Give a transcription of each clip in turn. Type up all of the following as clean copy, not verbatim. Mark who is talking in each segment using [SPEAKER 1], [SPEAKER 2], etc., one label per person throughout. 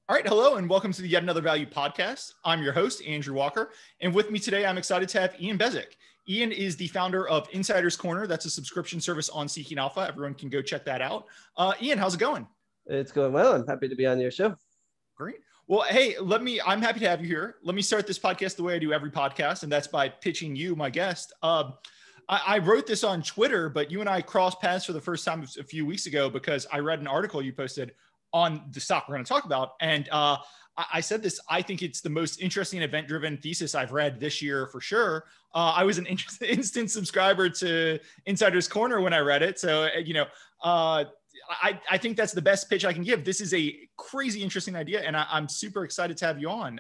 [SPEAKER 1] All right, hello and welcome to the Yet Another Value podcast. I'm your host, Andrew Walker, and with me today, I'm excited to have Ian Bezek. Ian is the founder of Insider's Corner. That's a subscription service on Seeking Alpha. Everyone can go check that out. Ian, how's it going?
[SPEAKER 2] It's going well. I'm happy to be on your show.
[SPEAKER 1] Great. Well, hey, I'm happy to have you here. Let me start this podcast the way I do every podcast, and that's by pitching you, my guest. I wrote this on Twitter, but you and I crossed paths for the first time a few weeks ago because I read an article you posted on the stock we're going to talk about. And I said this, I think it's the most interesting event-driven thesis I've read this year for sure. I was an instant subscriber to Insider's Corner when I read it. So, I think that's the best pitch I can give. This is a crazy interesting idea, and I'm super excited to have you on.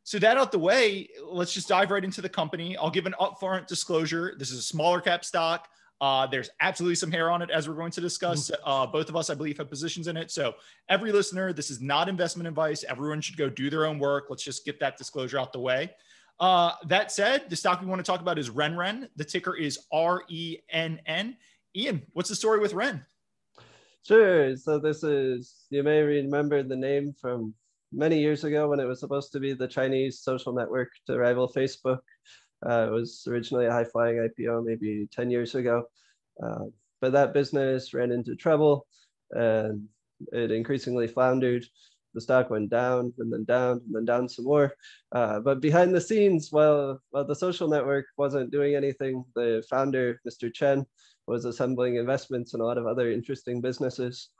[SPEAKER 1] So that out the way, let's just dive right into the company. I'll give an upfront disclosure. This is a smaller cap stock. There's absolutely some hair on it, as we're going to discuss. Both of us, I believe, have positions in it. So every listener, this is not investment advice. Everyone should go do their own work. Let's just get that disclosure out the way. That said, the stock we want to talk about is RenRen. The ticker is RENN. Ian, what's the story with Ren?
[SPEAKER 2] Sure. So this is, you may remember the name from many years ago when it was supposed to be the Chinese social network to rival Facebook. It was originally a high-flying IPO maybe 10 years ago, but that business ran into trouble and it increasingly floundered. The stock went down and then down and then down some more. But behind the scenes, while the social network wasn't doing anything, the founder, Mr. Chen, was assembling investments in a lot of other interesting businesses,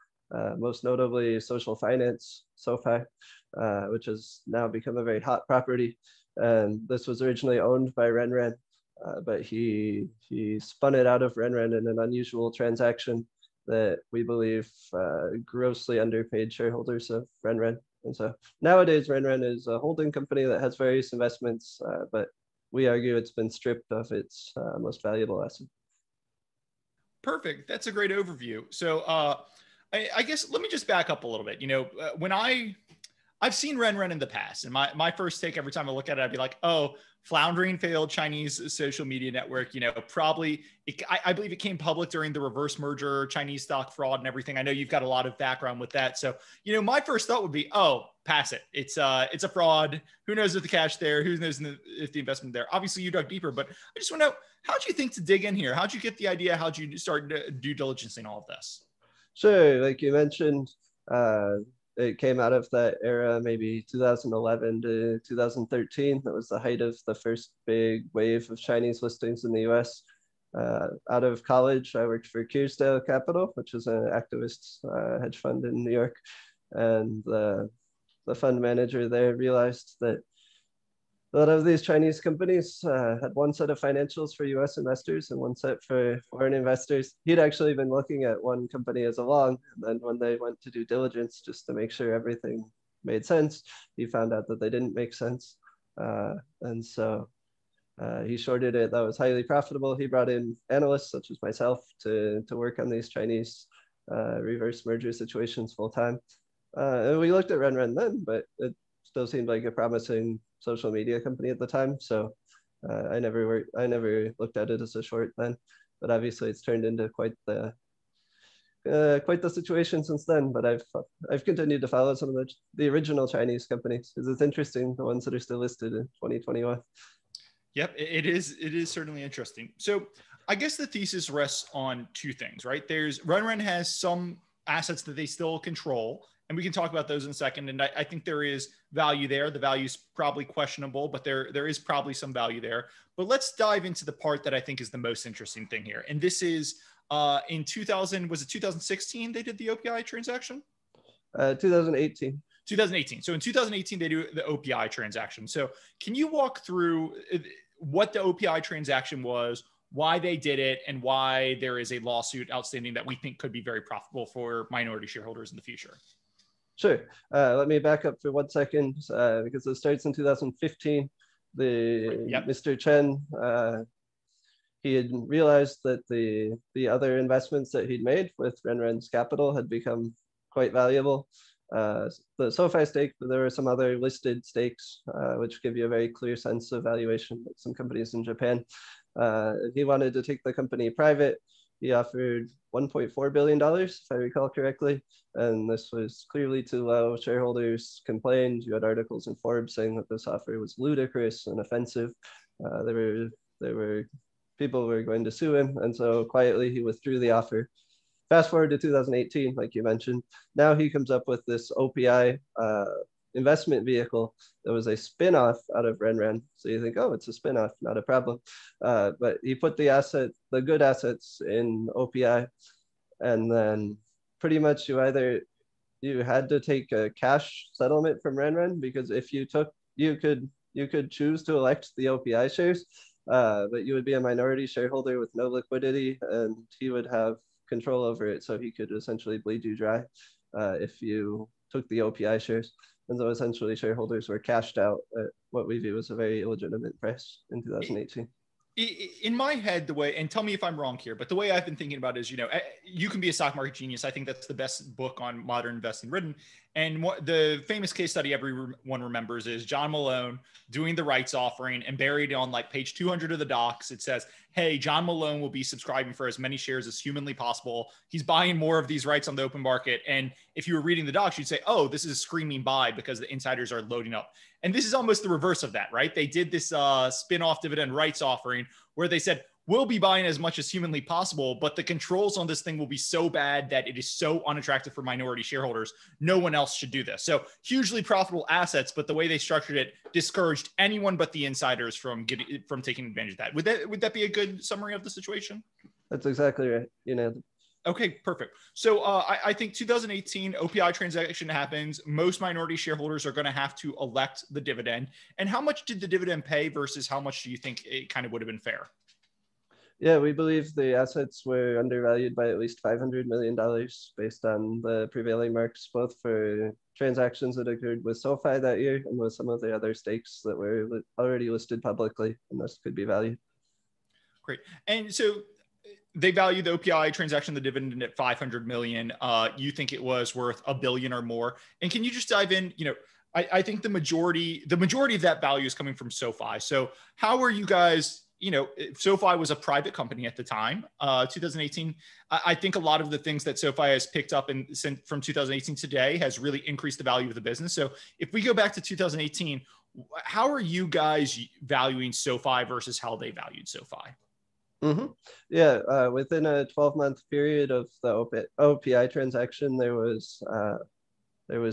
[SPEAKER 2] most notably social finance, SoFi, which has now become a very hot property. And this was originally owned by RenRen, but he spun it out of RenRen in an unusual transaction that we believe grossly underpaid shareholders of RenRen. And so nowadays, RenRen is a holding company that has various investments, but we argue it's been stripped of its most valuable asset.
[SPEAKER 1] Perfect. That's a great overview. So I guess let me just back up a little bit. When I've seen RenRen in the past, and my first take every time I look at it, I'd be like, oh, floundering failed Chinese social media network. Probably, I believe it came public during the reverse merger, Chinese stock fraud and everything. I know you've got a lot of background with that. So, my first thought would be, oh, pass it. It's a fraud. Who knows if the cash there? Who knows if the investment there? Obviously, you dug deeper, but I just want to know, how'd you think to dig in here? How'd you get the idea? How'd you start due diligence in all of this?
[SPEAKER 2] Sure. Like you mentioned, it came out of that era, maybe 2011 to 2013. That was the height of the first big wave of Chinese listings in the US. Out of college, I worked for Kiersdale Capital, which is an activist hedge fund in New York. And the fund manager there realized that a lot of these Chinese companies had one set of financials for US investors and one set for foreign investors. He'd actually been looking at one company as a long, and then when they went to due diligence just to make sure everything made sense, he found out that they didn't make sense. And so he shorted it. That was highly profitable. He brought in analysts such as myself to work on these Chinese reverse merger situations full time. And we looked at RenRen then, but it still seemed like a promising social media company at the time. So I never looked at it as a short then, but obviously it's turned into quite the situation since then. But I've continued to follow some of the original Chinese companies because it's interesting, the ones that are still listed in 2021.
[SPEAKER 1] Yep, it is certainly interesting. So I guess the thesis rests on two things, right? RenRen has some assets that they still control, and we can talk about those in a second. And I think there is value there. The value is probably questionable, but there is probably some value there. But let's dive into the part that I think is the most interesting thing here. And this is in 2016 they did the OPI transaction?
[SPEAKER 2] 2018.
[SPEAKER 1] 2018. So in 2018, they do the OPI transaction. So can you walk through what the OPI transaction was, why they did it, and why there is a lawsuit outstanding that we think could be very profitable for minority shareholders in the future?
[SPEAKER 2] Sure. Let me back up for 1 second because it starts in 2015. Mr. Chen, he had realized that the other investments that he'd made with RenRen's capital had become quite valuable. The SoFi stake, but there were some other listed stakes which give you a very clear sense of valuation, like some companies in Japan. He wanted to take the company private, he offered $1.4 billion, if I recall correctly. And this was clearly too low. Shareholders complained. You had articles in Forbes saying that this offer was ludicrous and offensive. There were people were going to sue him. And so quietly he withdrew the offer. Fast forward to 2018, like you mentioned, now he comes up with this OPI investment vehicle that was a spin-off out of RenRen. So you think, oh, it's a spin-off, not a problem. But he put the good assets in OPI, and then pretty much you had to take a cash settlement from RenRen, because if you took, you could choose to elect the OPI shares, but you would be a minority shareholder with no liquidity, and he would have control over it. So he could essentially bleed you dry if you took the OPI shares. And so essentially shareholders were cashed out at what we view as a very illegitimate price in 2018.
[SPEAKER 1] In my head, the way, and tell me if I'm wrong here, but the way I've been thinking about it is, You Can Be a Stock Market Genius. I think that's the best book on modern investing written. And the famous case study everyone remembers is John Malone doing the rights offering, and buried on like page 200 of the docs, it says, hey, John Malone will be subscribing for as many shares as humanly possible. He's buying more of these rights on the open market. And if you were reading the docs, you'd say, oh, this is a screaming buy because the insiders are loading up. And this is almost the reverse of that, right? They did this spin-off dividend rights offering where they said, we'll be buying as much as humanly possible, but the controls on this thing will be so bad that it is so unattractive for minority shareholders. No one else should do this. So hugely profitable assets, but the way they structured it discouraged anyone but the insiders from taking advantage of that. Would that be a good summary of the situation?
[SPEAKER 2] That's exactly right.
[SPEAKER 1] Okay, perfect. So I think 2018 OPI transaction happens. Most minority shareholders are going to have to elect the dividend. And how much did the dividend pay versus how much do you think it kind of would have been fair?
[SPEAKER 2] Yeah, we believe the assets were undervalued by at least $500 million based on the prevailing marks, both for transactions that occurred with SoFi that year and with some of the other stakes that were already listed publicly, and thus could be valued. Great.
[SPEAKER 1] And so they value the OPI transaction, the dividend, at 500 million. You think it was worth $1 billion or more. And can you just dive in? I think the majority of that value is coming from SoFi. So how are you guys? SoFi was a private company at the time, 2018. I think a lot of the things that SoFi has picked up from 2018 today has really increased the value of the business. So if we go back to 2018, how are you guys valuing SoFi versus how they valued SoFi?
[SPEAKER 2] Mm-hmm. Yeah, within a 12-month period of the OPI transaction, there was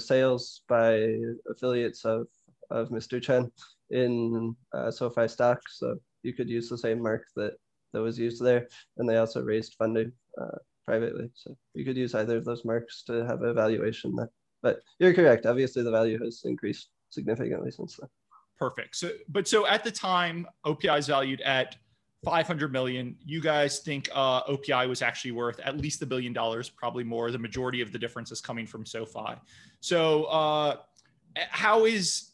[SPEAKER 2] sales by affiliates of Mr. Chen in SoFi stock. So you could use the same mark that was used there. And they also raised funding privately. So you could use either of those marks to have a valuation there. But you're correct. Obviously, the value has increased significantly since then.
[SPEAKER 1] Perfect. So at the time, OPI is valued at 500 million. You guys think OPI was actually worth at least $1 billion, probably more. The majority of the difference is coming from SoFi. So how is,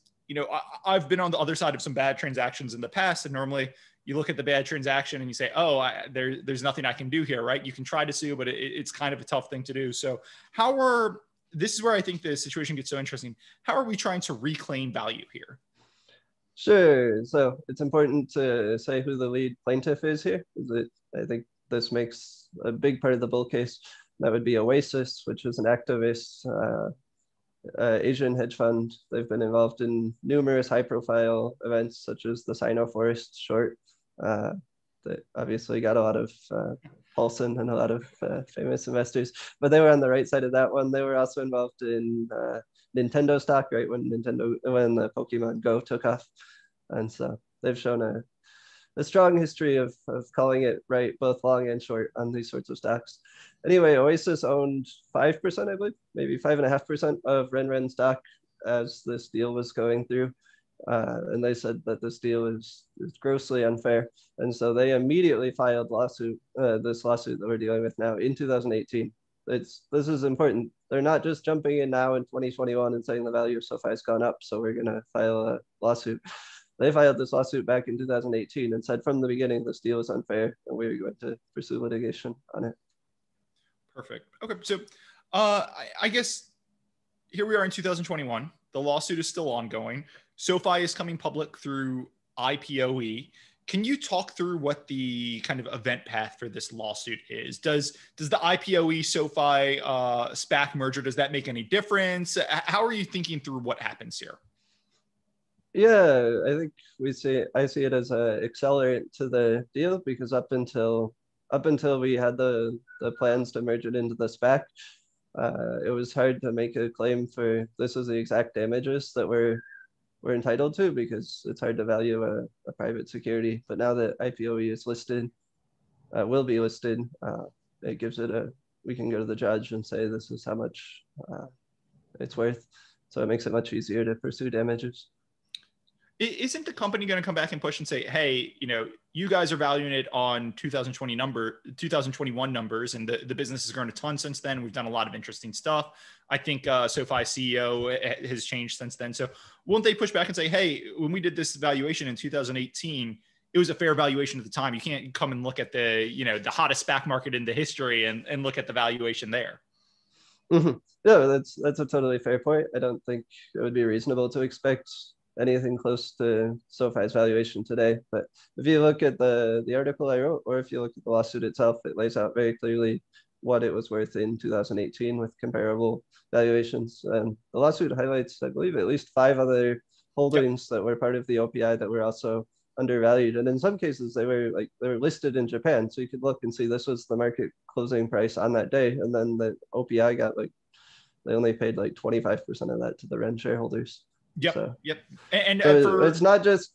[SPEAKER 1] I've been on the other side of some bad transactions in the past, and normally you look at the bad transaction and you say, oh, there's nothing I can do here, right? You can try to sue, but it's kind of a tough thing to do. So this is where I think the situation gets so interesting. How are we trying to reclaim value here?
[SPEAKER 2] Sure. So it's important to say who the lead plaintiff is here. I think this makes a big part of the bull case. That would be Oasis, which is an activist Asian hedge fund. They've been involved in numerous high-profile events, such as the Sino Forest short. That obviously got a lot of Paulson and a lot of famous investors. But they were on the right side of that one. They were also involved in Nintendo stock, right, when the Pokemon Go took off. And so they've shown a strong history of calling it right, both long and short, on these sorts of stocks. Anyway, Oasis owned 5%, I believe, maybe 5.5% of RenRen stock as this deal was going through. And they said that this deal is grossly unfair. And so they immediately filed this lawsuit that we're dealing with now in 2018. This is important. They're not just jumping in now in 2021 and saying the value of SoFi has gone up, so we're going to file a lawsuit. They filed this lawsuit back in 2018 and said from the beginning this deal is unfair, and we were going to pursue litigation on it.
[SPEAKER 1] Perfect. Okay, so I guess here we are in 2021. The lawsuit is still ongoing. SoFi is coming public through IPOE. Can you talk through what the kind of event path for this lawsuit is? Does the IPOE SoFi SPAC merger, does that make any difference? How are you thinking through what happens here?
[SPEAKER 2] Yeah, I think I see it as an accelerant to the deal, because up until we had the plans to merge it into the SPAC, it was hard to make a claim for this is the exact damages that we're entitled to, because it's hard to value a private security. But now that IPOE is listed, will be listed, it gives it we can go to the judge and say this is how much it's worth. So it makes it much easier to pursue damages.
[SPEAKER 1] Isn't the company going to come back and push and say, hey, you guys are valuing it on 2021 numbers, and the business has grown a ton since then. We've done a lot of interesting stuff. I think SoFi CEO has changed since then. So won't they push back and say, hey, when we did this valuation in 2018, it was a fair valuation at the time. You can't come and look at the hottest SPAC market in the history and look at the valuation there.
[SPEAKER 2] Mm-hmm. No, that's a totally fair point. I don't think it would be reasonable to expect anything close to SoFi's valuation today. But if you look at the article I wrote, or if you look at the lawsuit itself, it lays out very clearly what it was worth in 2018 with comparable valuations. And the lawsuit highlights, I believe, at least 5 other holdings that were part of the OPI that were also undervalued. And in some cases, they were listed in Japan. So you could look and see this was the market closing price on that day. And then the OPI got they only paid 25% of that to the RenRen shareholders.
[SPEAKER 1] Yep.
[SPEAKER 2] So,
[SPEAKER 1] yep. And
[SPEAKER 2] so it's not just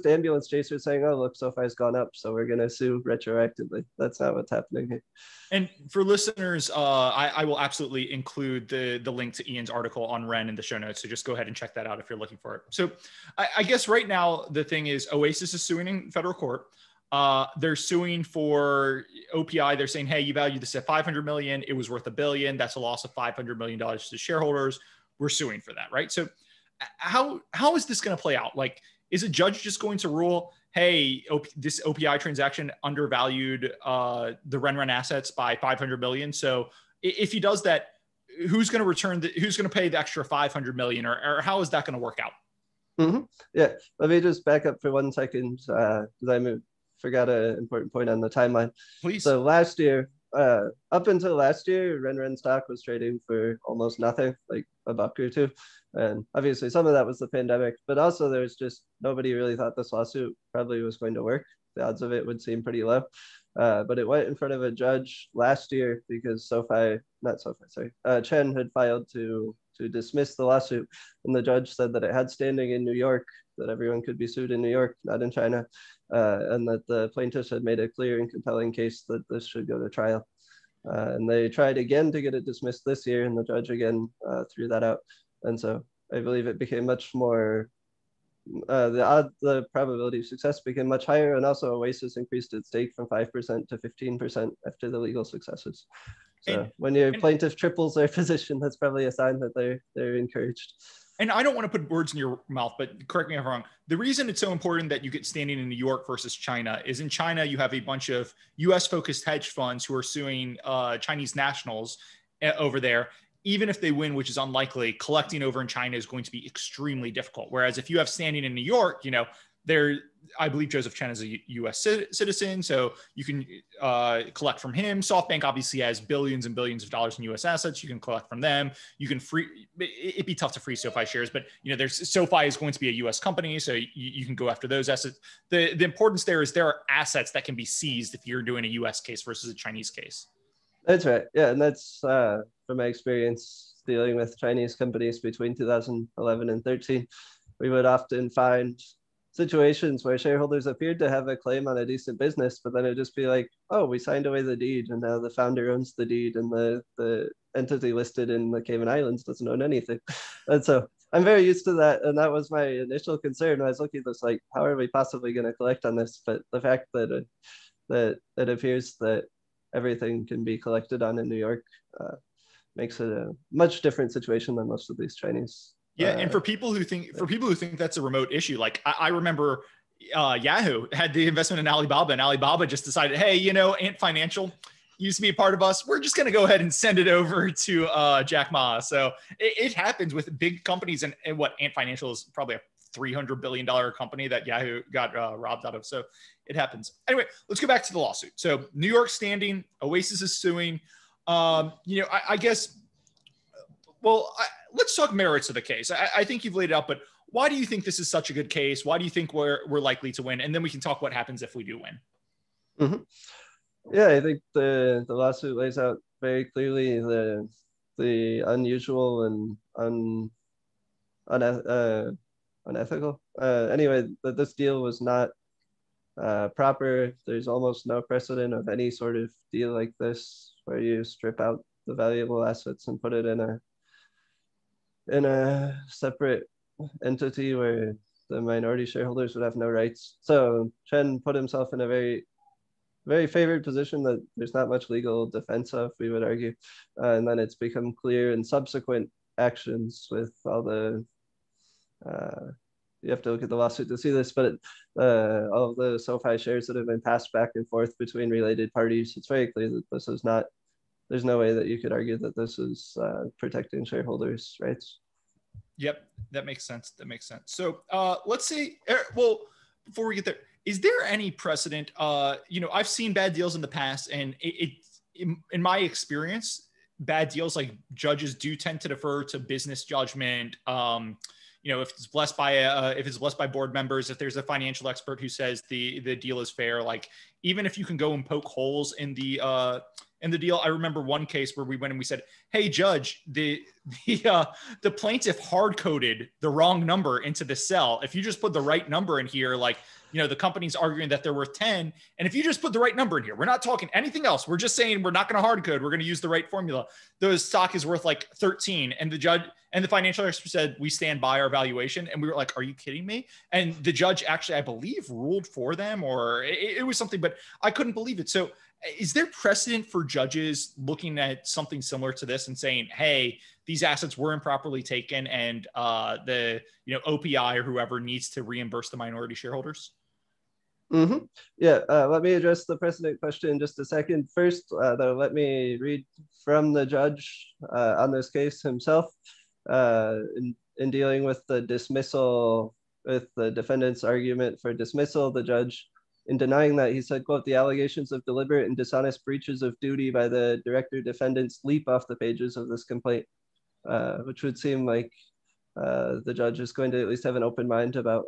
[SPEAKER 2] ambulance chasers saying, "Oh, look, SoFi's gone up, so we're going to sue retroactively." That's not what's happening here.
[SPEAKER 1] And for listeners, I will absolutely include the link to Ian's article on RenRen in the show notes. So just go ahead and check that out if you're looking for it. So I guess right now the thing is Oasis is suing in federal court. They're suing for OPI. They're saying, hey, you valued this at 500 million. It was worth $1 billion. That's a loss of $500 million to shareholders. We're suing for that, right? So how is this going to play out? Is a judge just going to rule, hey, this OPI transaction undervalued the RenRen assets by 500 million? So if he does that, who's going to who's going to pay the extra 500 million, or how is that going to work out?
[SPEAKER 2] Mm-hmm. Yeah, let me just back up for 1 second, because I forgot an important point on the timeline.
[SPEAKER 1] Please.
[SPEAKER 2] So last year, up until last year, RenRen stock was trading for almost nothing, like $1 or $2. And obviously some of that was the pandemic, but also there's just nobody really thought this lawsuit probably was going to work. The odds of it would seem pretty low. But it went in front of a judge last year because Chen had filed to dismiss the lawsuit. And the judge said that it had standing in New York, that everyone could be sued in New York, not in China. And that the plaintiffs had made a clear and compelling case that this should go to trial. And they tried again to get it dismissed this year, and the judge again threw that out. And so I believe it became much more, the probability of success became much higher. And also Oasis increased its stake from 5% to 15% after the legal successes. So when your plaintiff triples their position, that's probably a sign that they're encouraged.
[SPEAKER 1] And I don't want to put words in your mouth, but correct me if I'm wrong. The reason it's so important that you get standing in New York versus China is in China, you have a bunch of US focused hedge funds who are suing Chinese nationals over there. Even if they win, which is unlikely, collecting over in China is going to be extremely difficult. Whereas if you have standing in New York, I believe Joseph Chen is a U.S. citizen, so you can collect from him. SoftBank obviously has billions and billions of dollars in U.S. assets. You can collect from them. You can it'd be tough to freeze SoFi shares, but SoFi is going to be a U.S. company, so you can go after those assets. The importance there is there are assets that can be seized if you're doing a U.S. case versus a Chinese case.
[SPEAKER 2] That's right. Yeah, and that's from my experience dealing with Chinese companies between 2011 and 13. We would often find situations where shareholders appeared to have a claim on a decent business, but then it'd just be like, oh, we signed away the deed, and now the founder owns the deed, and the entity listed in the Cayman Islands doesn't own anything. And so I'm very used to that, and that was my initial concern when I was looking at this, how are we possibly going to collect on this? But the fact that it appears that everything can be collected on in New York makes it a much different situation than most of these Chinese.
[SPEAKER 1] Yeah, and for people who think that's a remote issue, I remember Yahoo had the investment in Alibaba, and Alibaba just decided, hey, Ant Financial used to be a part of us. We're just going to go ahead and send it over to Jack Ma. So it happens with big companies, and what Ant Financial is probably a $300 billion company that Yahoo got robbed out of. So it happens. Anyway, let's go back to the lawsuit. So New York standing, Oasis is suing. I guess, let's talk merits of the case. I think you've laid it out, but why do you think this is such a good case? Why do you think we're likely to win? And then we can talk what happens if we do win.
[SPEAKER 2] Mm-hmm. Yeah, I think the lawsuit lays out very clearly the unusual and unethical. Anyway, that this deal was not proper. There's almost no precedent of any sort of deal like this where you strip out the valuable assets and put it in a separate entity where the minority shareholders would have no rights. So Chen put himself in a very, very favored position that there's not much legal defense of, we would argue. And then it's become clear in subsequent actions with all the, you have to look at the lawsuit to see this, but all of the SoFi shares that have been passed back and forth between related parties, it's very clear that this is not, there's no way that you could argue that this is protecting shareholders' rights.
[SPEAKER 1] Yep, that makes sense. So let's say, before we get there, is there any precedent? I've seen bad deals in the past, and in my experience, bad deals, like judges do tend to defer to business judgment. If it's blessed by board members, if there's a financial expert who says the deal is fair, like even if you can go and poke holes in the deal. I remember one case where we went and we said, "Hey, judge, the plaintiff hard coded the wrong number into the cell. If you just put the right number in here, the company's arguing that they're worth 10. And if you just put the right number in here, we're not talking anything else. We're just saying we're not going to hard code. We're going to use the right formula. The stock is worth like 13." And the judge and the financial expert said, "We stand by our valuation." And we were like, "Are you kidding me?" And the judge actually, I believe, ruled for them, or it was something, but I couldn't believe it. So is there precedent for judges looking at something similar to this and saying, "Hey, these assets were improperly taken, and the OPI or whoever needs to reimburse the minority shareholders"?
[SPEAKER 2] Mm-hmm. Yeah, let me address the precedent question in just a second. First, though, let me read from the judge on this case himself in dealing with the dismissal, with the defendant's argument for dismissal. The judge, in denying that, he said, quote, "The allegations of deliberate and dishonest breaches of duty by the director defendants leap off the pages of this complaint," which would seem like the judge is going to at least have an open mind about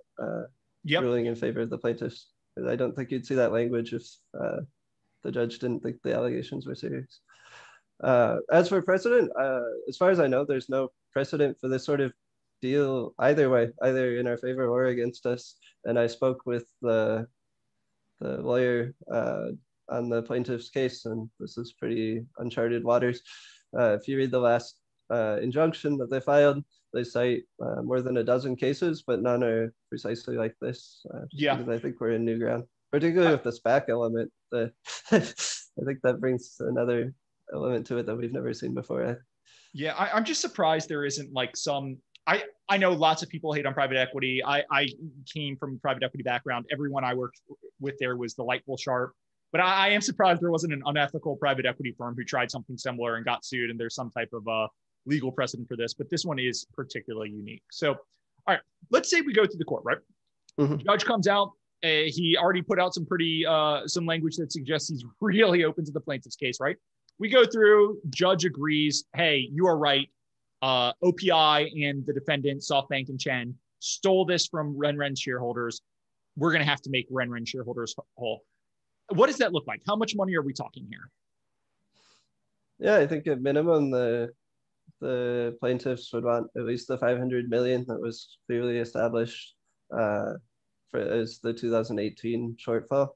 [SPEAKER 2] ruling in favor of the plaintiffs. I don't think you'd see that language if the judge didn't think the allegations were serious. As for precedent, as far as I know, there's no precedent for this sort of deal either way, either in our favor or against us. And I spoke with the lawyer on the plaintiff's case, and this is pretty uncharted waters. If you read the last injunction that they filed, they cite more than a dozen cases, but none are precisely like this. Because I think we're in new ground, particularly with the SPAC element. I think that brings another element to it that we've never seen before.
[SPEAKER 1] Yeah, I'm just surprised there isn't like some. I know lots of people hate on private equity. I came from a private equity background. Everyone I worked with there was delightful sharp. But I am surprised there wasn't an unethical private equity firm who tried something similar and got sued, and there's some type of legal precedent for this. But this one is particularly unique. So, all right, let's say we go through the court, right? Mm-hmm. Judge comes out. He already put out some pretty some language that suggests he's really open to the plaintiff's case, right? We go through. Judge agrees. Hey, you are right. OPI and the defendant, SoftBank and Chen, stole this from RenRen shareholders. We're going to have to make RenRen shareholders whole. What does that look like? How much money are we talking here?
[SPEAKER 2] Yeah, I think at minimum, the plaintiffs would want at least the 500 million that was clearly established as the 2018 shortfall.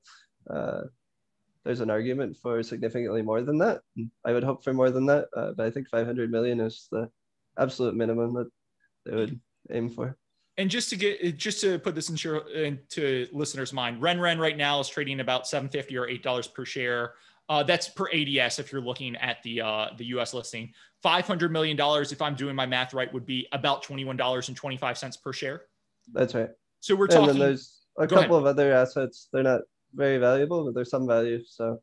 [SPEAKER 2] There's an argument for significantly more than that. I would hope for more than that, but I think 500 million is the absolute minimum that they would aim for.
[SPEAKER 1] And just to put this into listeners' mind, RenRen right now is trading about $7.50 or $8 per share. That's per ADS if you're looking at the US listing. $500 million, if I'm doing my math right, would be about $21.25 per share.
[SPEAKER 2] That's right.
[SPEAKER 1] So we're talking.
[SPEAKER 2] And then there's a couple of other assets. They're not very valuable, but there's some value. So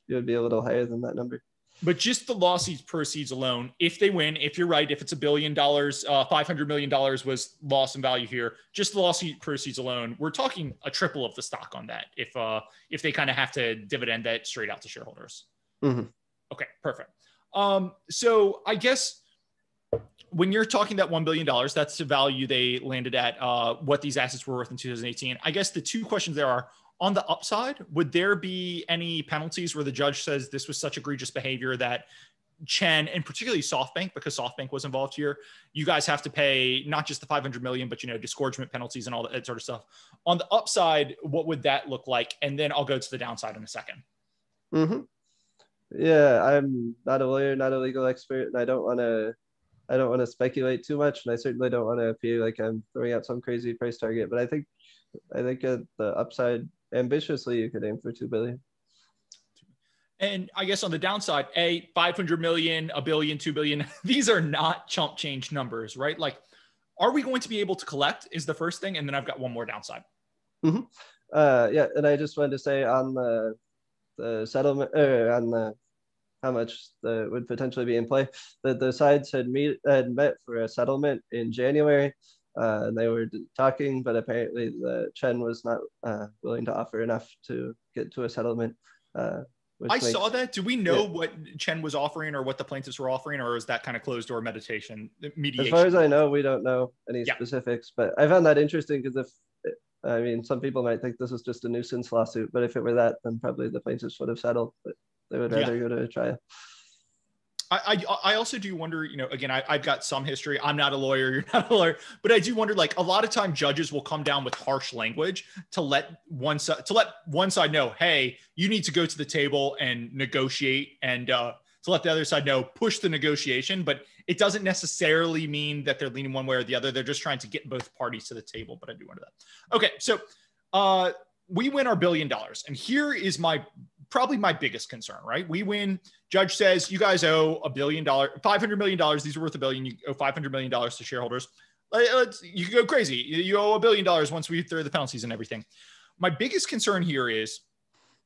[SPEAKER 2] you would be a little higher than that number.
[SPEAKER 1] But just the lawsuit proceeds alone, if they win, if you're right, if it's $1 billion, $500 million was loss in value here, just the lawsuit proceeds alone, we're talking a triple of the stock on that if they kind of have to dividend that straight out to shareholders.
[SPEAKER 2] Mm-hmm.
[SPEAKER 1] Okay, perfect. So I guess when you're talking that $1 billion, that's the value they landed at, what these assets were worth in 2018. I guess the two questions there are, on the upside, would there be any penalties where the judge says this was such egregious behavior that Chen, and particularly SoftBank, because SoftBank was involved here, you guys have to pay not just the 500 million, but, disgorgement penalties and all that sort of stuff. On the upside, what would that look like? And then I'll go to the downside in a second.
[SPEAKER 2] Mm-hmm. Yeah, I'm not a lawyer, not a legal expert, and I don't want to speculate too much, and I certainly don't want to appear like I'm throwing out some crazy price target. But I think at the upside, ambitiously, you could aim for 2 billion.
[SPEAKER 1] And I guess on the downside, 500 million, a billion, 2 billion, these are not chump change numbers, right? Like, are we going to be able to collect is the first thing. And then I've got one more downside.
[SPEAKER 2] Mm-hmm. Yeah. And I just wanted to say on the settlement, on the how much would potentially be in play, that the sides had met for a settlement in January. And they were talking, but apparently the Chen was not willing to offer enough to get to a settlement. I
[SPEAKER 1] saw that. Do we know what Chen was offering or what the plaintiffs were offering, or is that kind of closed door mediation? Mediation?
[SPEAKER 2] As far as I know, we don't know any specifics, but I found that interesting because some people might think this is just a nuisance lawsuit, but if it were that, then probably the plaintiffs would have settled, but they would rather go to a trial.
[SPEAKER 1] I also do wonder, again, I've got some history. I'm not a lawyer. You're not a lawyer, but I do wonder, like, a lot of time judges will come down with harsh language to let one side know, hey, you need to go to the table and negotiate, and to let the other side know, push the negotiation. But it doesn't necessarily mean that they're leaning one way or the other. They're just trying to get both parties to the table. But I do wonder that. Okay, so we win our $1 billion, and here is probably my biggest concern, right? We win. Judge says, you guys owe $1 billion, $500 million. These are worth $1 billion. You owe $500 million to shareholders. You can go crazy. You owe $1 billion once we throw the penalties and everything. My biggest concern here is,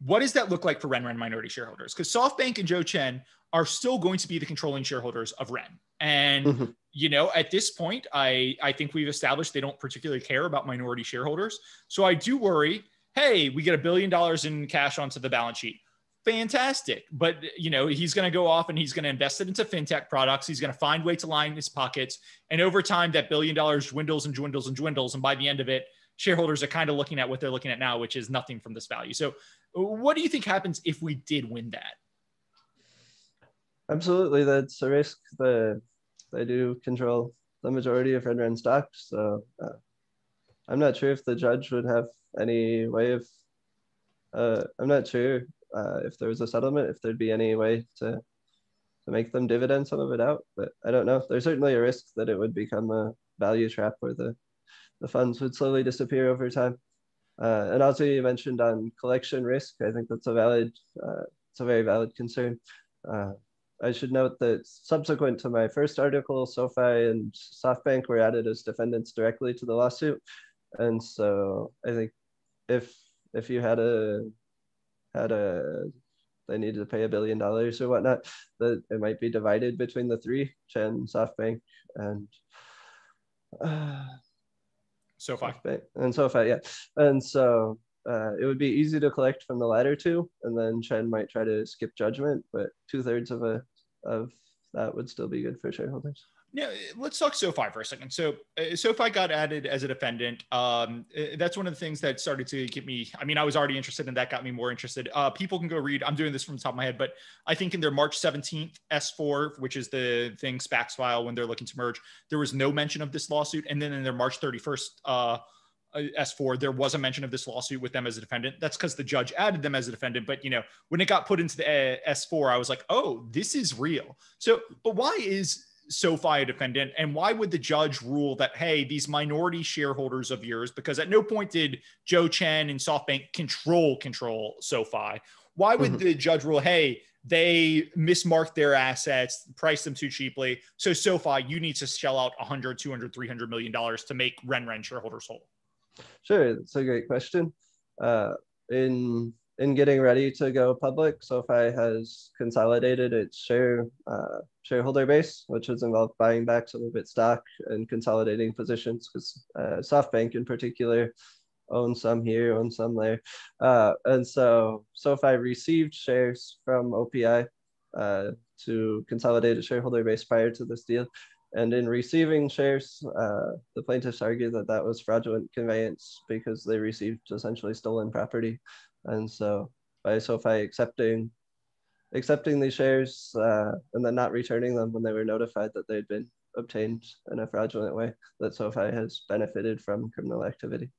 [SPEAKER 1] what does that look like for RenRen minority shareholders? Because SoftBank and Joe Chen are still going to be the controlling shareholders of Ren. And, at this point, I think we've established they don't particularly care about minority shareholders. So I do worry, hey, we get $1 billion in cash onto the balance sheet. Fantastic. But, he's going to go off and he's going to invest it into fintech products. He's going to find ways to line his pockets. And over time, that $1 billion dwindles and dwindles and dwindles. And by the end of it, shareholders are kind of looking at what they're looking at now, which is nothing from this value. So what do you think happens if we did win that?
[SPEAKER 2] Absolutely. That's a risk. They do control the majority of RenRen stock. So I'm not sure if the judge would have any way of, I'm not sure if there was a settlement, if there'd be any way to make them dividend some of it out, but I don't know. There's certainly a risk that it would become a value trap where the funds would slowly disappear over time. And also you mentioned on collection risk. I think that's it's a very valid concern. I should note that subsequent to my first article, SoFi and SoftBank were added as defendants directly to the lawsuit. And so I think if you had they needed to pay $1 billion or whatnot, that it might be divided between the three, Chen, SoftBank, and
[SPEAKER 1] SoFi.
[SPEAKER 2] And SoFi, yeah. And so it would be easy to collect from the latter two, and then Chen might try to skip judgment, but 2/3 of that would still be good for shareholders.
[SPEAKER 1] Yeah, let's talk SoFi for a second. So SoFi got added as a defendant. That's one of the things that started to get me. I mean, I was already interested, and that got me more interested. People can go read. I'm doing this from the top of my head, but I think in their March 17th S4, which is the thing SPACs file when they're looking to merge, there was no mention of this lawsuit. And then in their March 31st S4, there was a mention of this lawsuit with them as a defendant. That's because the judge added them as a defendant. But, when it got put into the S4, I was like, oh, this is real. So, but why is SoFi a defendant, and why would the judge rule that, hey, these minority shareholders of yours, because at no point did Joe Chen and SoftBank control SoFi. Why would the judge rule, hey, they mismarked their assets, priced them too cheaply, so SoFi, you need to shell out $100, $200, $300 million to make RenRen shareholders whole?
[SPEAKER 2] Sure, that's a great question. In in getting ready to go public, SoFi has consolidated its shareholder base, which has involved buying back some of its stock and consolidating positions, because SoftBank in particular owns some here, owns some there. And so SoFi received shares from OPI to consolidate a shareholder base prior to this deal. And in receiving shares, the plaintiffs argue that that was fraudulent conveyance because they received essentially stolen property. And so by SoFi accepting these shares and then not returning them when they were notified that they'd been obtained in a fraudulent way, that SoFi has benefited from criminal activity.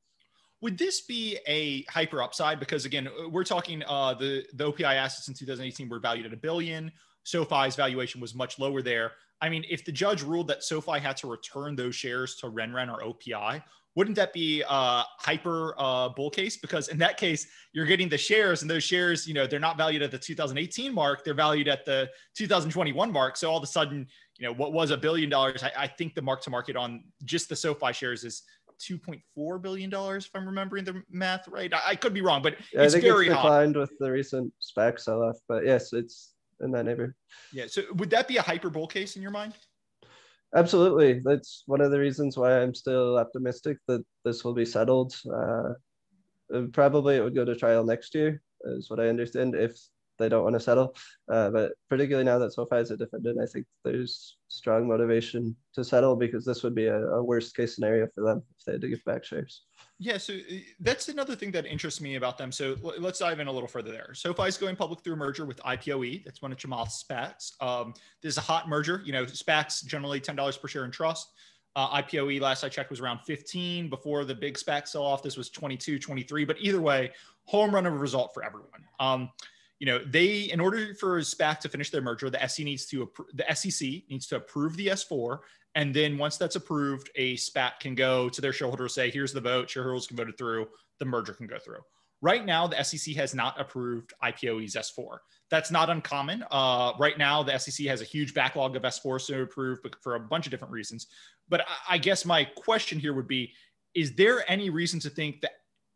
[SPEAKER 1] Would this be a hyper upside? Because again, we're talking the OPI assets in 2018 were valued at $1 billion. SoFi's valuation was much lower there. I mean, if the judge ruled that SoFi had to return those shares to RenRen or OPI, wouldn't that be a hyper bull case? Because in that case, you're getting the shares, and those shares, you know, they're not valued at the 2018 mark. They're valued at the 2021 mark. So all of a sudden, you know, what was $1 billion, I think the mark to market on just the SoFi shares is $2.4 billion, if I'm remembering the math right. I could be wrong, but
[SPEAKER 2] yeah,
[SPEAKER 1] it's very high.
[SPEAKER 2] Declined with the recent SPAC sell-off, but yes, it's in that neighborhood.
[SPEAKER 1] Yeah. So would that be a hyper bull case in your mind?
[SPEAKER 2] Absolutely. That's one of the reasons why I'm still optimistic that this will be settled. Probably it would go to trial next year, is what I understand, if they don't want to settle. But particularly now that SoFi is a defendant, I think there's strong motivation to settle, because this would be a worst case scenario for them if they had to give back shares.
[SPEAKER 1] Yeah, so that's another thing that interests me about them. So let's dive in a little further there. SoFi is going public through a merger with IPOE. That's one of Chamath's SPACs. This is a hot merger. You know, SPACs generally $10 per share in trust. IPOE, last I checked, was around 15 before the big SPAC sell-off. This was 22, 23. But either way, home run of a result for everyone. You know, in order for a SPAC to finish their merger, the SEC needs to approve the S4. And then once that's approved, a SPAC can go to their shareholders, say, here's the vote, shareholders can vote it through, the merger can go through. Right now, the SEC has not approved IPOE's S4. That's not uncommon. Right now, the SEC has a huge backlog of S4s to approve, but for a bunch of different reasons. But I guess my question here would be, is there any reason to think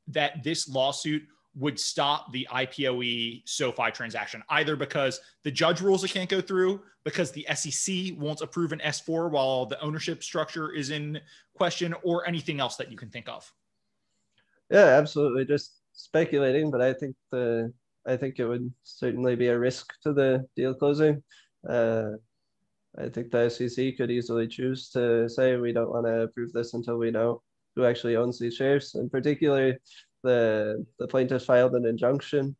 [SPEAKER 1] that this lawsuit would stop the IPOE SoFi transaction, either because the judge rules it can't go through, because the SEC won't approve an S4 while the ownership structure is in question, or anything else that you can think of?
[SPEAKER 2] Yeah, absolutely. Just speculating, but I think it would certainly be a risk to the deal closing. I think the SEC could easily choose to say, we don't want to approve this until we know who actually owns these shares. And particularly, the plaintiff filed an injunction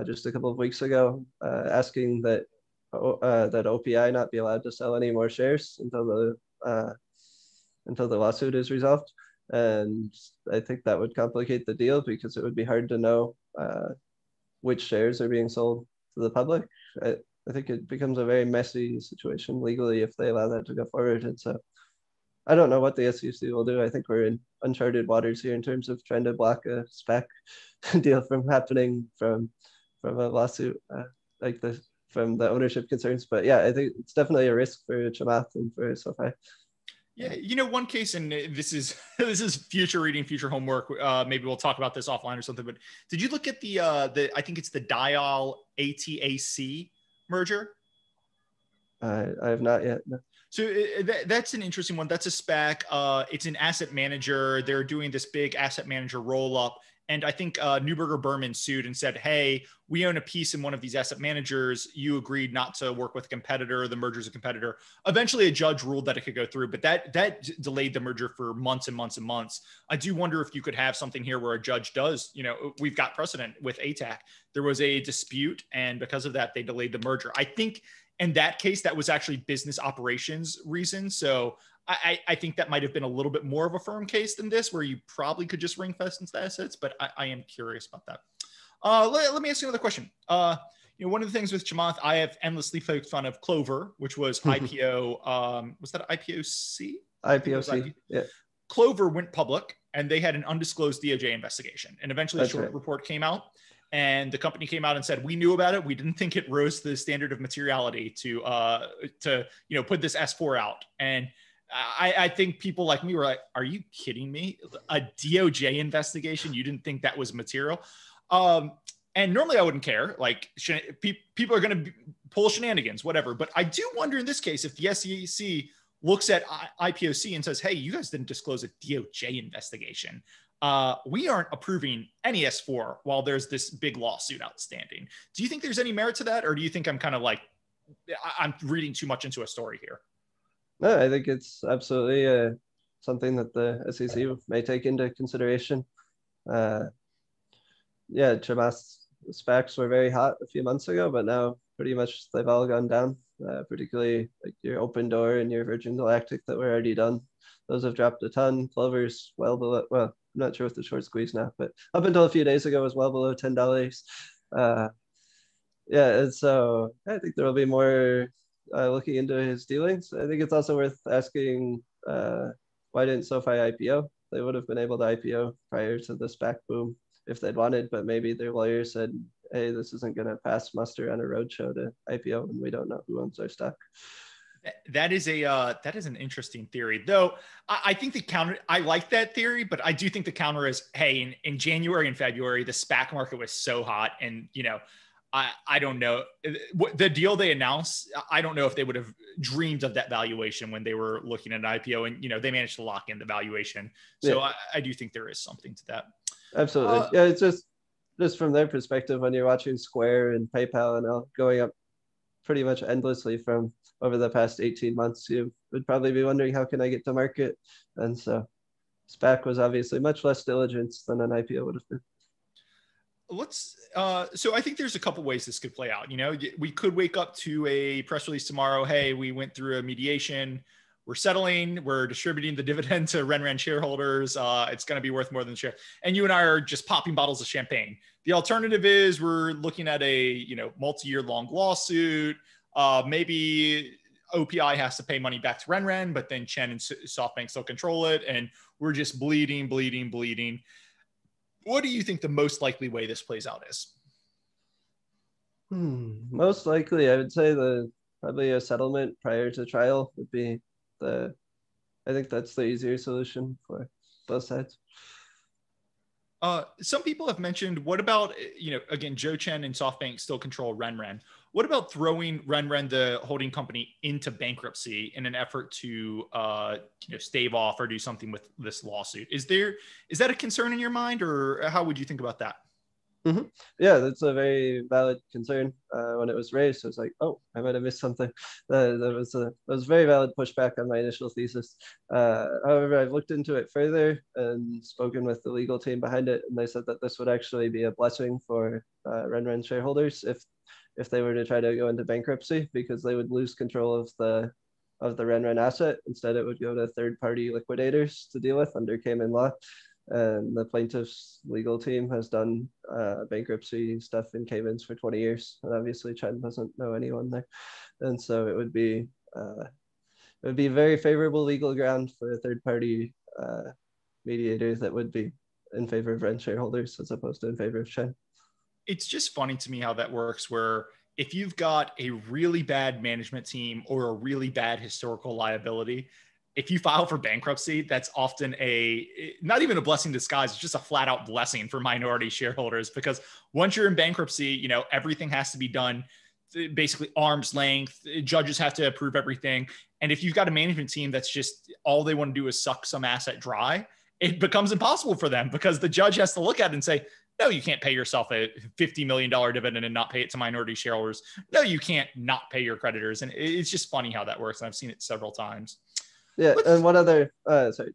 [SPEAKER 2] just a couple of weeks ago asking that OPI not be allowed to sell any more shares until the lawsuit is resolved. And I think that would complicate the deal, because it would be hard to know which shares are being sold to the public. I think it becomes a very messy situation legally if they allow that to go forward. And so I don't know what the SEC will do. I think we're in uncharted waters here in terms of trying to block a SPAC deal from happening from a lawsuit like this, from the ownership concerns. But yeah, I think it's definitely a risk for Chamath and for SoFi.
[SPEAKER 1] Yeah, you know, one case, and this is future reading, future homework. Maybe we'll talk about this offline or something. But did you look at the I think it's the Dial ATAC merger?
[SPEAKER 2] I have not yet. No.
[SPEAKER 1] So that's an interesting one. That's a SPAC. It's an asset manager. They're doing this big asset manager roll up. And I think Neuberger Berman sued and said, hey, we own a piece in one of these asset managers. You agreed not to work with a competitor. The merger's a competitor. Eventually, a judge ruled that it could go through, but that delayed the merger for months and months and months. I do wonder if you could have something here where a judge does, you know, we've got precedent with ATAC. There was a dispute, and because of that, they delayed the merger. I think in that case, that was actually business operations reasons. So I think that might have been a little bit more of a firm case than this, where you probably could just ring fence the assets, but I am curious about that. Let me ask you another question. You know, one of the things with Chamath, I have endlessly poked fun of CLOV, which was IPO. Was that IPOC?
[SPEAKER 2] IPOC, yeah.
[SPEAKER 1] CLOV went public, and they had an undisclosed DOJ investigation. And eventually a short report came out, and the company came out and said, we knew about it. We didn't think it rose to the standard of materiality to you know, put this S4 out. And I think people like me were like, are you kidding me? A DOJ investigation? You didn't think that was material? And And normally I wouldn't care. Like people are going to pull shenanigans, whatever. But I do wonder in this case, if the SEC looks at IPOC and says, hey, you guys didn't disclose a DOJ investigation. We aren't approving any S4 while there's this big lawsuit outstanding. Do you think there's any merit to that? Or do you think I'm kind of like, I'm reading too much into a story here?
[SPEAKER 2] No, I think it's absolutely something that the SEC may take into consideration. Yeah, Chamath's SPACs were very hot a few months ago, but now pretty much they've all gone down, particularly like your Open Door and your Virgin Galactic that were already done. Those have dropped a ton. Clover's well below, well, I'm not sure what the short squeeze now, but up until a few days ago was well below $10. Yeah, and so I think there will be more looking into his dealings. I think it's also worth asking why didn't SoFi IPO? They would have been able to IPO prior to the SPAC boom if they'd wanted, but maybe their lawyer said, hey, this isn't going to pass muster on a roadshow to IPO, and we don't know who owns our stock.
[SPEAKER 1] That is an interesting theory, though. I think the counter, I like that theory, but I do think the counter is, hey, in January and February, the SPAC market was so hot, and I don't know the deal they announced. I don't know if they would have dreamed of that valuation when they were looking at an IPO, and they managed to lock in the valuation. So yeah. I do think there is something to that.
[SPEAKER 2] Absolutely. Yeah, it's just from their perspective, when you're watching Square and PayPal and all going up pretty much endlessly from over the past 18 months, you would probably be wondering, how can I get to market? And so SPAC was obviously much less diligence than an IPO would have been.
[SPEAKER 1] So I think there's a couple ways this could play out. We could wake up to a press release tomorrow. Hey, we went through a mediation. We're settling, we're distributing the dividend to RenRen shareholders. It's going to be worth more than share. And you and I are just popping bottles of champagne. The alternative is we're looking at a, multi-year long lawsuit. Maybe OPI has to pay money back to RenRen, but then Chen and SoftBank still control it. And we're just bleeding. What do you think the most likely way this plays out is?
[SPEAKER 2] Most likely, I would say probably a settlement prior to trial would be I think that's the easier solution for both sides.
[SPEAKER 1] Some people have mentioned, what about, again, Joe Chen and SoftBank still control RenRen. What about throwing RenRen, the holding company, into bankruptcy in an effort to, stave off or do something with this lawsuit? Is that a concern in your mind, or how would you think about that?
[SPEAKER 2] Mm-hmm. Yeah, that's a very valid concern. When it was raised, I was like, oh, I might have missed something. That was very valid pushback on my initial thesis. However, I've looked into it further and spoken with the legal team behind it, and they said that this would actually be a blessing for RenRen shareholders if they were to try to go into bankruptcy, because they would lose control of the RenRen asset. Instead, it would go to third-party liquidators to deal with under Cayman law. And the plaintiff's legal team has done bankruptcy stuff in Caymans for 20 years. And obviously Chen doesn't know anyone there. And so it would be a very favorable legal ground for a third-party mediator that would be in favor of RenRen shareholders as opposed to in favor of Chen.
[SPEAKER 1] It's just funny to me how that works, where if you've got a really bad management team or a really bad historical liability, if you file for bankruptcy, that's often not even a blessing in disguise. It's just a flat out blessing for minority shareholders, because once you're in bankruptcy, everything has to be done basically arm's length. Judges have to approve everything. And if you've got a management team that's just all they want to do is suck some asset dry, it becomes impossible for them, because the judge has to look at it and say, no, you can't pay yourself a $50 million dividend and not pay it to minority shareholders. No, you can't not pay your creditors. And it's just funny how that works. And I've seen it several times.
[SPEAKER 2] Yeah, and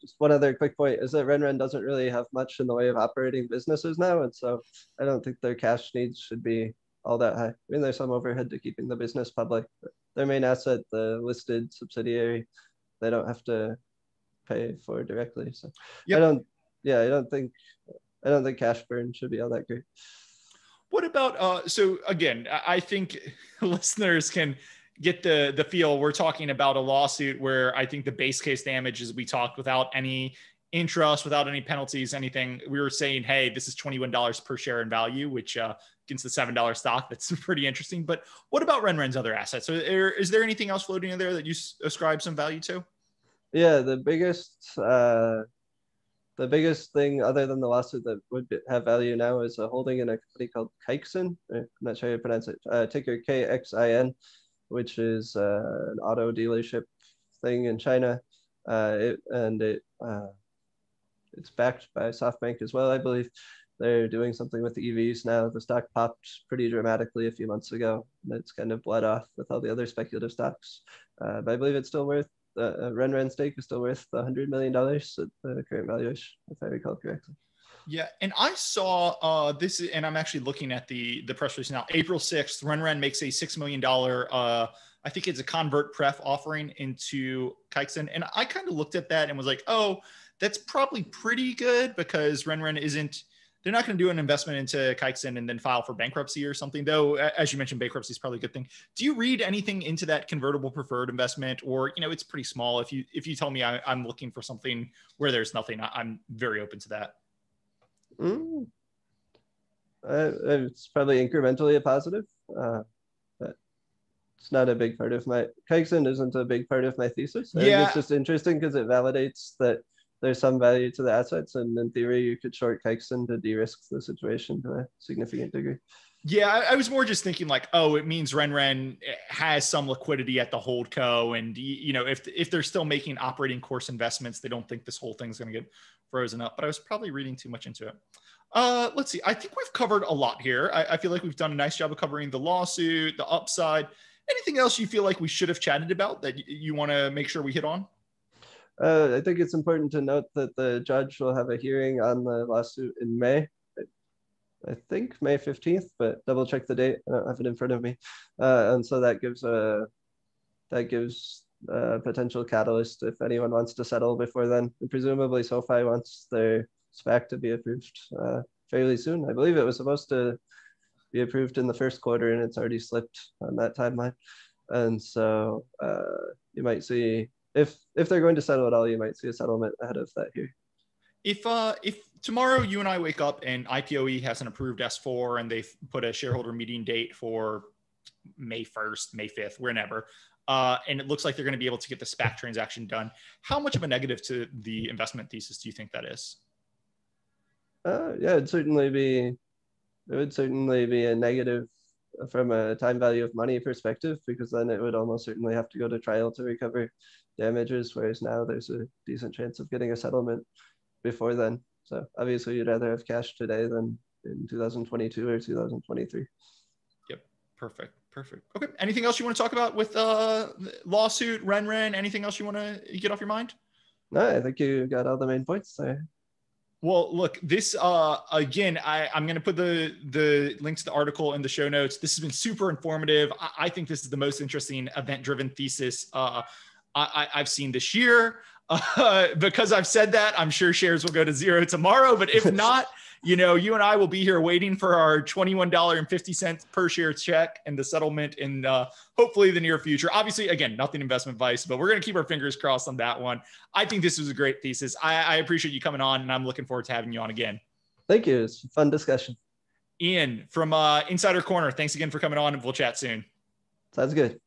[SPEAKER 2] just one other quick point is that RenRen doesn't really have much in the way of operating businesses now, and so I don't think their cash needs should be all that high. I mean, there's some overhead to keeping the business public, but their main asset, the listed subsidiary, they don't have to pay for directly. So yep. I don't think cash burn should be all that great.
[SPEAKER 1] What about so again, I think listeners can get the feel. We're talking about a lawsuit where I think the base case damage is we talked without any interest, without any penalties, anything. We were saying, hey, this is $21 per share in value, which against the $7 stock, that's pretty interesting. But what about RenRen's other assets? So is there anything else floating in there that you ascribe some value to?
[SPEAKER 2] Yeah, the biggest the biggest thing other than the lawsuit that would have value now is a holding in a company called Keixin. I'm not sure how you pronounce it. Ticker KXIN, which is an auto dealership thing in China. It's backed by SoftBank as well, I believe. They're doing something with the EVs now. The stock popped pretty dramatically a few months ago. It's kind of bled off with all the other speculative stocks. But I believe it's still worth, RenRen stake is still worth $100 million at the current valuation, if I recall correctly.
[SPEAKER 1] Yeah, and I saw this, and I'm actually looking at the press release now. April 6th, RenRen makes a $6 million, I think it's a convert pref offering into Keixin. And I kind of looked at that and was like, oh, that's probably pretty good because RenRen they're not going to do an investment into Keixin and then file for bankruptcy or something, though. As you mentioned, bankruptcy is probably a good thing. Do you read anything into that convertible preferred investment, or, it's pretty small? If you tell me I'm looking for something where there's nothing, I'm very open to that.
[SPEAKER 2] It's probably incrementally a positive, but it's not a big part of my, Keixin isn't a big part of my thesis. I think it's just interesting because it validates that there's some value to the assets, and in theory, you could short Keixin to de-risk the situation to a significant degree.
[SPEAKER 1] Yeah, I was more just thinking like, oh, it means RenRen has some liquidity at the holdco, and if they're still making operating course investments, they don't think this whole thing's going to get frozen up. But I was probably reading too much into it. Let's see. I think we've covered a lot here. I feel like we've done a nice job of covering the lawsuit, the upside. Anything else you feel like we should have chatted about that you want to make sure we hit on?
[SPEAKER 2] I think it's important to note that the judge will have a hearing on the lawsuit in May. I think May 15th, but double check the date. I don't have it in front of me. And so that gives a potential catalyst if anyone wants to settle before then. And presumably SoFi wants their SPAC to be approved fairly soon. I believe it was supposed to be approved in the first quarter, and it's already slipped on that timeline. And so you might see, if they're going to settle at all, you might see a settlement ahead of that here.
[SPEAKER 1] If tomorrow you and I wake up and IPOE has an approved S4 and they've put a shareholder meeting date for May 1st, May 5th, whenever, and it looks like they're going to be able to get the SPAC transaction done, how much of a negative to the investment thesis do you think that is?
[SPEAKER 2] Yeah, it would certainly be a negative from a time value of money perspective, because then it would almost certainly have to go to trial to recover damages, whereas now there's a decent chance of getting a settlement before then. So obviously you'd rather have cash today than in 2022 or 2023.
[SPEAKER 1] Yep. Perfect. Okay. Anything else you want to talk about with lawsuit, RenRen? Anything else you want to get off your mind?
[SPEAKER 2] No, I think you got all the main points there.
[SPEAKER 1] Well, look, this, again, I'm going to put the link to the article in the show notes. This has been super informative. I think this is the most interesting event-driven thesis I've seen this year. Because I've said that, I'm sure shares will go to zero tomorrow. But if not, you and I will be here waiting for our $21.50 per share check and the settlement in hopefully the near future. Obviously, again, nothing investment advice, but we're going to keep our fingers crossed on that one. I think this was a great thesis. I appreciate you coming on, and I'm looking forward to having you on again.
[SPEAKER 2] Thank you. It's a fun discussion.
[SPEAKER 1] Ian from Insider Corner, thanks again for coming on, and we'll chat soon.
[SPEAKER 2] Sounds good.